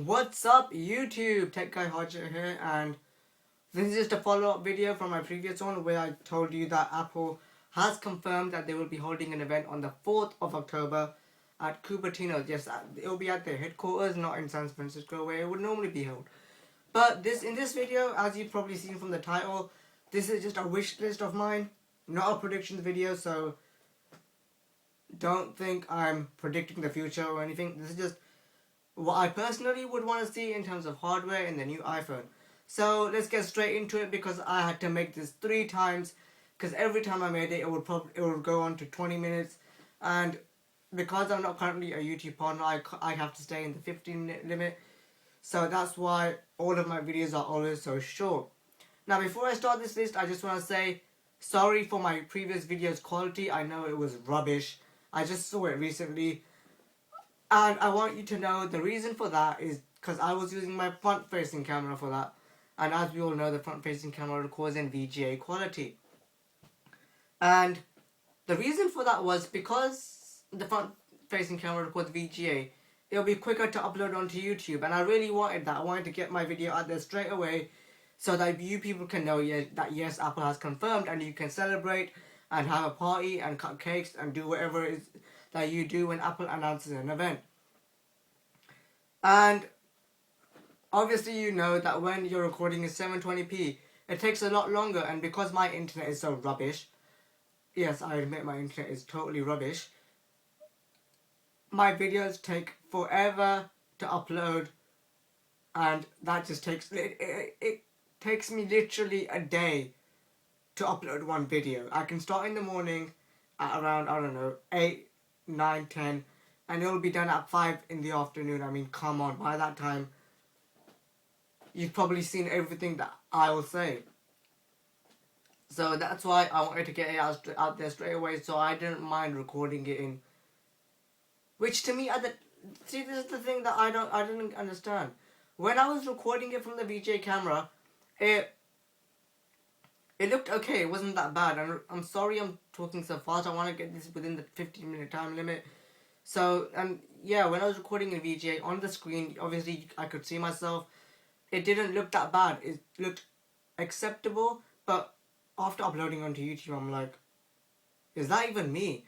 What's up YouTube? Tech Guy Hodger here, and this is just a follow-up video from my previous one where I told you that Apple has confirmed that they will be holding an event on the 4th of October at Cupertino. Yes, it will be at their headquarters, not in San Francisco where it would normally be held. But in this video, as you've probably seen from the title, this is just a wish list of mine, not a predictions video, so don't think I'm predicting the future or anything. This is just what I personally would want to see in terms of hardware in the new iPhone. So let's get straight into it because I had to make this 3 times because every time I made it, it would go on to 20 minutes, and because I'm not currently a YouTube partner, I have to stay in the 15-minute limit. So that's why all of my videos are always so short. Now before I start this list, I just want to say sorry for my previous video's quality. I know it was rubbish. I just saw it recently. And I want you to know the reason for that is because I was using my front-facing camera for that. And as we all know, the front-facing camera records in VGA quality. And the reason for that was because the front-facing camera records VGA, it'll be quicker to upload onto YouTube. And I really wanted that. I wanted to get my video out there straight away so that you people can know that yes, Apple has confirmed, and you can celebrate and have a party and cut cakes and do whatever it is that you do when Apple announces an event. And obviously you know that when you're recording in 720p, it takes a lot longer, and because my internet is so rubbish, yes, I admit my internet is totally rubbish, my videos take forever to upload, and that just takes, it takes me literally a day to upload one video. I can start in the morning at around, I don't know, 8, 9, 10, and it'll be done at 5 in the afternoon. I mean, come on, by that time, you've probably seen everything that I will say. So that's why I wanted to get it out there straight away, so I didn't mind recording it in. Which to me, see, this is the thing that I didn't understand. When I was recording it from the VGA camera, it looked okay, it wasn't that bad. And I'm sorry I'm talking so fast, I want to get this within the 15-minute time limit. So, and yeah, when I was recording in VGA, on the screen, obviously I could see myself. It didn't look that bad, it looked acceptable, but after uploading onto YouTube, I'm like, is that even me?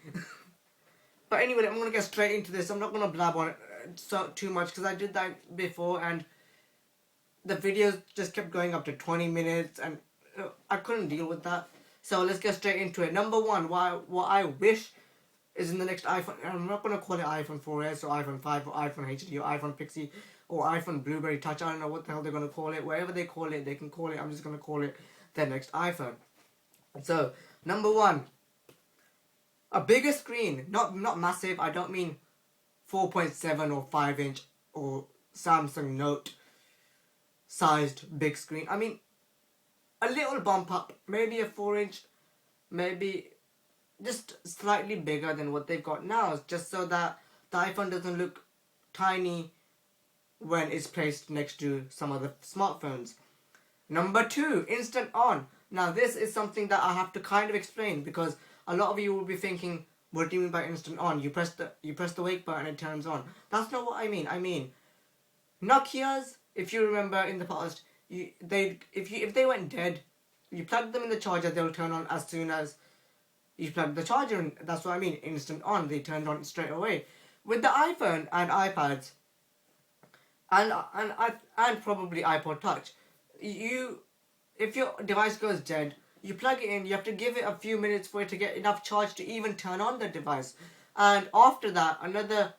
But anyway, I'm going to get straight into this. I'm not going to blab on it too much because I did that before, and the videos just kept going up to 20 minutes, and I couldn't deal with that. So let's get straight into it. Number one, what I wish is in the next iPhone. I'm not going to call it iPhone 4S or iPhone 5 or iPhone HD or iPhone Pixie or iPhone Blueberry Touch. I don't know what the hell they're going to call it. Whatever they call it, they can call it. I'm just going to call it their next iPhone. So, number one, a bigger screen. Not massive. I don't mean 4.7 or 5 inch or Samsung Note sized big screen. I mean, a little bump up, maybe a 4-inch, maybe just slightly bigger than what they've got now, just so that the iPhone doesn't look tiny when it's placed next to some other smartphones. Number two, instant on. Now this is something that I have to kind of explain because a lot of you will be thinking, what do you mean by instant on? You press the wake button and it turns on. That's not what I mean. I mean, Nokia's, if you remember in the past, if they went dead, you plug them in the charger, they'll turn on as soon as you plug the charger in. That's what I mean, instant on. They turned on straight away. With the iPhone and iPads and probably iPod Touch, if your device goes dead, you plug it in, you have to give it a few minutes for it to get enough charge to even turn on the device. And after that, another,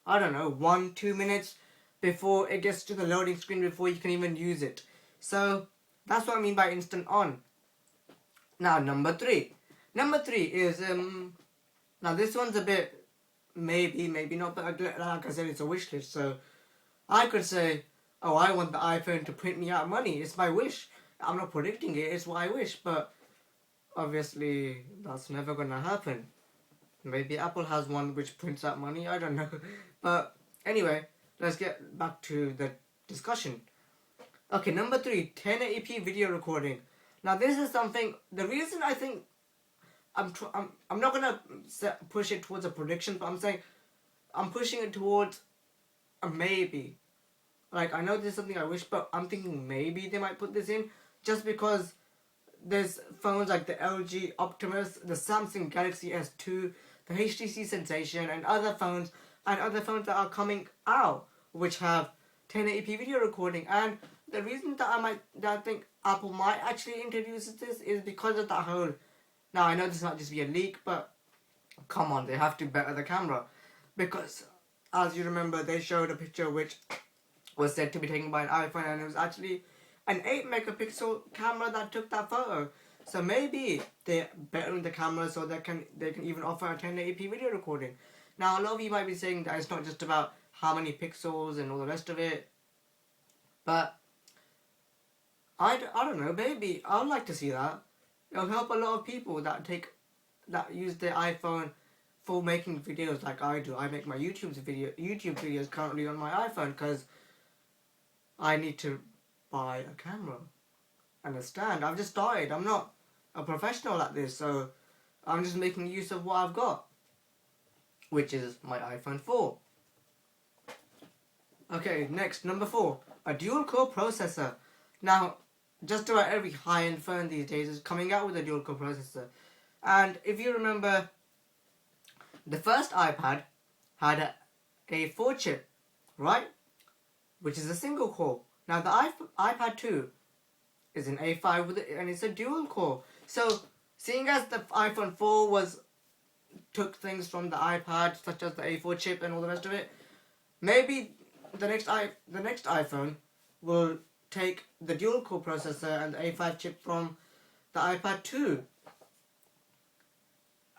I don't know, 1-2 minutes before it gets to the loading screen before you can even use it. So that's what I mean by instant on. Now number three. Number three is now this one's a bit maybe not, but like I said, it's a wish list. So I could say, oh, I want the iPhone to print me out money. It's my wish. I'm not predicting it. It's what I wish, but obviously that's never gonna happen. Maybe Apple has one which prints out money. I don't know. But anyway, let's get back to the discussion. Okay, number three, 1080p video recording. Now this is something, the reason I think I'm not gonna push it towards a prediction, but I'm saying I'm pushing it towards a maybe. Like, I know this is something I wish, but I'm thinking maybe they might put this in just because there's phones like the LG Optimus, the Samsung Galaxy S2, the HTC Sensation, and other phones that are coming out which have 1080p video recording. And the reason that I think Apple might actually introduce this is because of that whole. Now I know this might just be a leak, but come on, they have to better the camera, because as you remember, they showed a picture which was said to be taken by an iPhone, and it was actually an 8 megapixel camera that took that photo. So maybe they're bettering the camera so they can even offer a 1080p video recording. Now a lot of you might be saying that it's not just about how many pixels and all the rest of it, but I don't know, maybe I would like to see that. It'll help a lot of people that use their iPhone for making videos like I do. I make my YouTube videos currently on my iPhone because I need to buy a camera and a stand. I've just started. I'm not a professional at this, so I'm just making use of what I've got, which is my iPhone 4. Okay, next, number 4, a dual-core processor. Now, just about every high-end phone these days is coming out with a dual-core processor. And if you remember, the first iPad had a 4-chip, right? Which is a single core. Now, the iPad 2 is an A5 with it, and it's a dual-core. So, seeing as the iPhone 4 took things from the iPad, such as the A4 chip and all the rest of it, maybe the next iPhone will take the dual-core processor and the A5 chip from the iPad 2.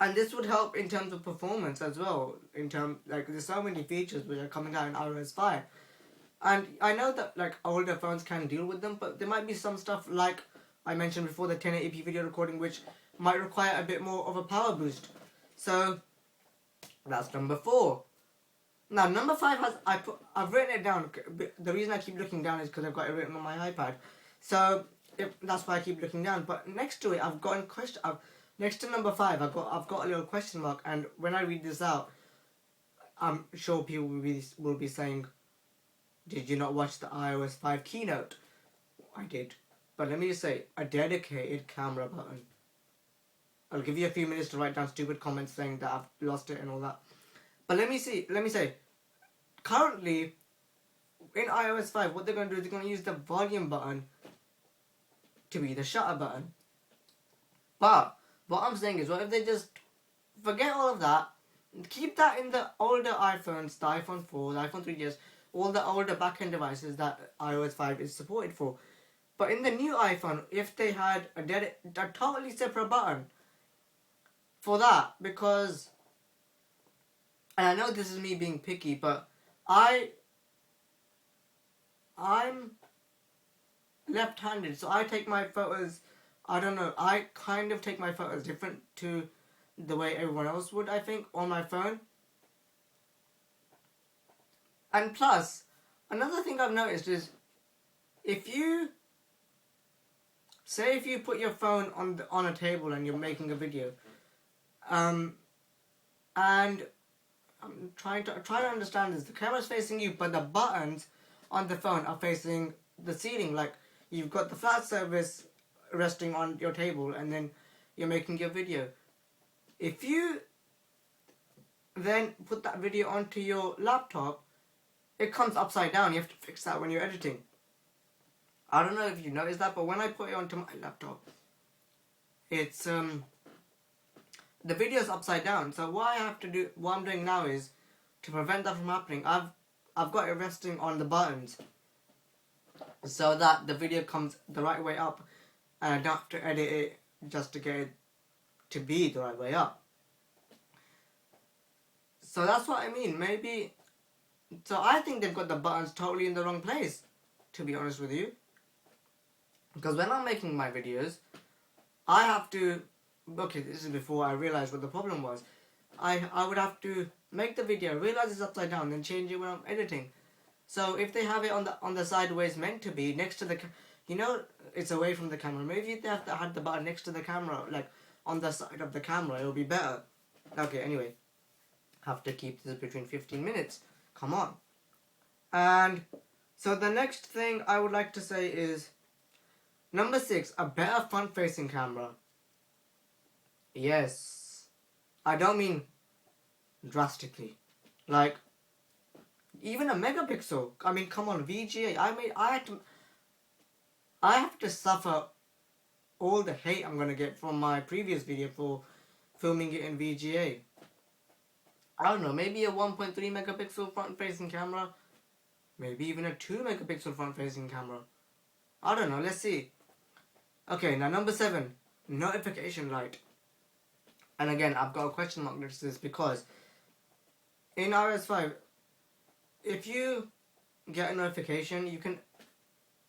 And this would help in terms of performance as well. There's so many features which are coming out in iOS 5. And I know that older phones can deal with them, but there might be some stuff like I mentioned before, the 1080p video recording, which might require a bit more of a power boost. So that's number 4. Now number 5 I've written it down. The reason I keep looking down is because I've got it written on my iPad. So that's why I keep looking down. But next to it, I've got a question. Next to number 5, I've got a little question mark. And when I read this out, I'm sure people will be saying, "Did you not watch the iOS 5 keynote?" I did. But let me just say, a dedicated camera button. I'll give you a few minutes to write down stupid comments saying that I've lost it and all that. But let me say, currently, in iOS 5, what they're going to do is they're going to use the volume button to be the shutter button. But what I'm saying is, what if they just forget all of that, keep that in the older iPhones, the iPhone 4, the iPhone 3GS, all the older back-end devices that iOS 5 is supported for. But in the new iPhone, if they had a totally separate button for that, because, and I know this is me being picky, but I'm left-handed, so I take my photos, I don't know, I kind of take my photos different to the way everyone else would, I think, on my phone. And plus, another thing I've noticed is, if you put your phone on a table and you're making a video, and I'm trying to understand this. The camera's facing you, but the buttons on the phone are facing the ceiling. Like, you've got the flat surface resting on your table, and then you're making your video. If you then put that video onto your laptop, it comes upside down. You have to fix that when you're editing. I don't know if you noticed that, but when I put it onto my laptop, it's the video's upside down. So what I'm doing now is, to prevent that from happening, I've got it resting on the buttons, so that the video comes the right way up, and I don't have to edit it just to get it to be the right way up. So that's what I mean. Maybe. So I think they've got the buttons totally in the wrong place, to be honest with you. Because when I'm making my videos, I have to. Okay, this is before I realized what the problem was. I would have to make the video, realize it's upside down, then change it when I'm editing. So if they have it on the side where it's meant to be, next to the, it's away from the camera. Maybe if they had the button next to the camera, like on the side of the camera, it would be better. Okay, anyway, have to keep this between 15 minutes. Come on. And So the next thing I would like to say is number 6, a better front-facing camera. Yes, I don't mean drastically. Like, even a megapixel. I mean, come on, VGA. I have to suffer all the hate I'm gonna get from my previous video for filming it in VGA. I don't know, maybe a 1.3 megapixel front-facing camera, maybe even a 2 megapixel front-facing camera. I don't know. Let's see. Okay, now number 7, notification light. And again, I've got a question mark next to this because in iOS 5, if you get a notification, you can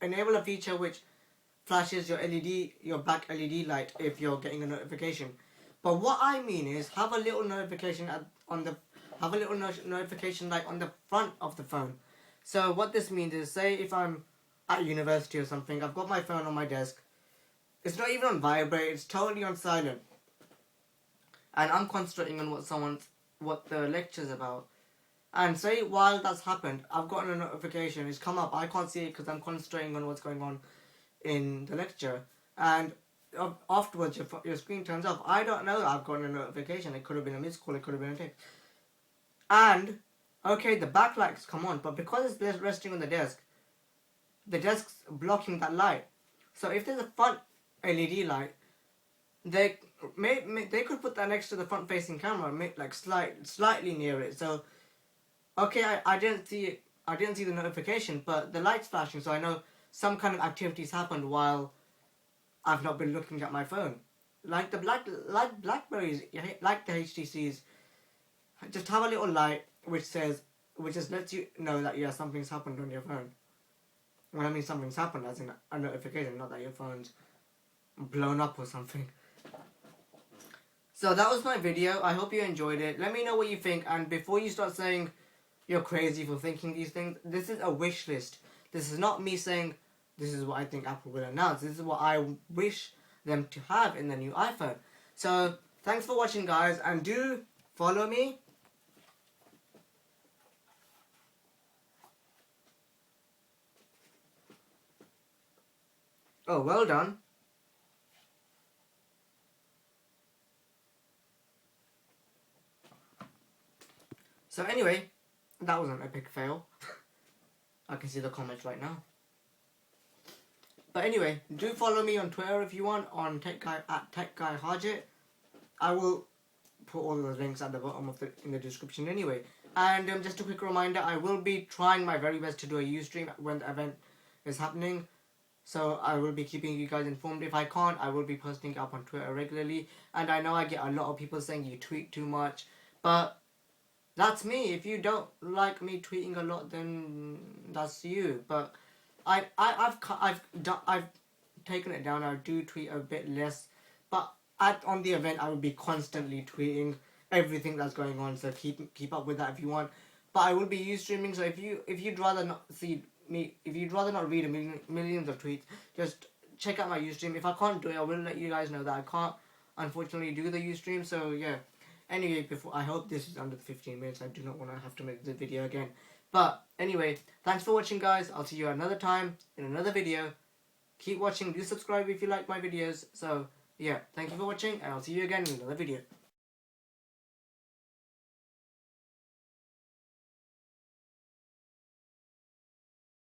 enable a feature which flashes your LED, your back LED light if you're getting a notification. But what I mean is have a little notification notification light on the front of the phone. So what this means is, say if I'm at university or something, I've got my phone on my desk. It's not even on vibrate, it's totally on silent. And I'm concentrating on what the lecture's about. And say while that's happened, I've gotten a notification, it's come up, I can't see it because I'm concentrating on what's going on in the lecture. And afterwards your screen turns off. I don't know that I've gotten a notification. It could have been a missed call, it could have been a text. And, okay, the backlight's come on, but because it's resting on the desk's blocking that light. So if there's a front LED light, they could put that next to the front-facing camera, like slightly near it. So, okay, I didn't see it. I didn't see the notification, but the light's flashing, so I know some kind of activities happened while I've not been looking at my phone. Like the Blackberries, like the HTCs, just have a little light which just lets you know that something's happened on your phone. When I mean something's happened, as in a notification, not that your phone's blown up or something. So that was my video. I hope you enjoyed it. Let me know what you think, and before you start saying you're crazy for thinking these things, this is a wish list. This is not me saying this is what I think Apple will announce. This is what I wish them to have in the new iPhone. So thanks for watching, guys, and do follow me. Oh, well done. So anyway, that was an epic fail. I can see the comments right now. But anyway, do follow me on Twitter if you want, on TechGuyHarjit. I will put all the links at the bottom in the description anyway. And just a quick reminder, I will be trying my very best to do a Ustream when the event is happening. So I will be keeping you guys informed. If I can't, I will be posting up on Twitter regularly. And I know I get a lot of people saying you tweet too much, but that's me. If you don't like me tweeting a lot, then that's you. But I've taken it down. I do tweet a bit less, but on the event I will be constantly tweeting everything that's going on. So keep up with that if you want. But I will be Ustreaming. So if you'd rather not see me, if you'd rather not read millions of tweets, just check out my Ustream. If I can't do it, I will let you guys know that I can't unfortunately do the Ustream. So yeah. Anyway, I hope this is under the 15 minutes. I do not want to have to make the video again. But anyway, thanks for watching, guys. I'll see you another time in another video. Keep watching. Do subscribe if you like my videos. So yeah, thank you for watching, and I'll see you again in another video.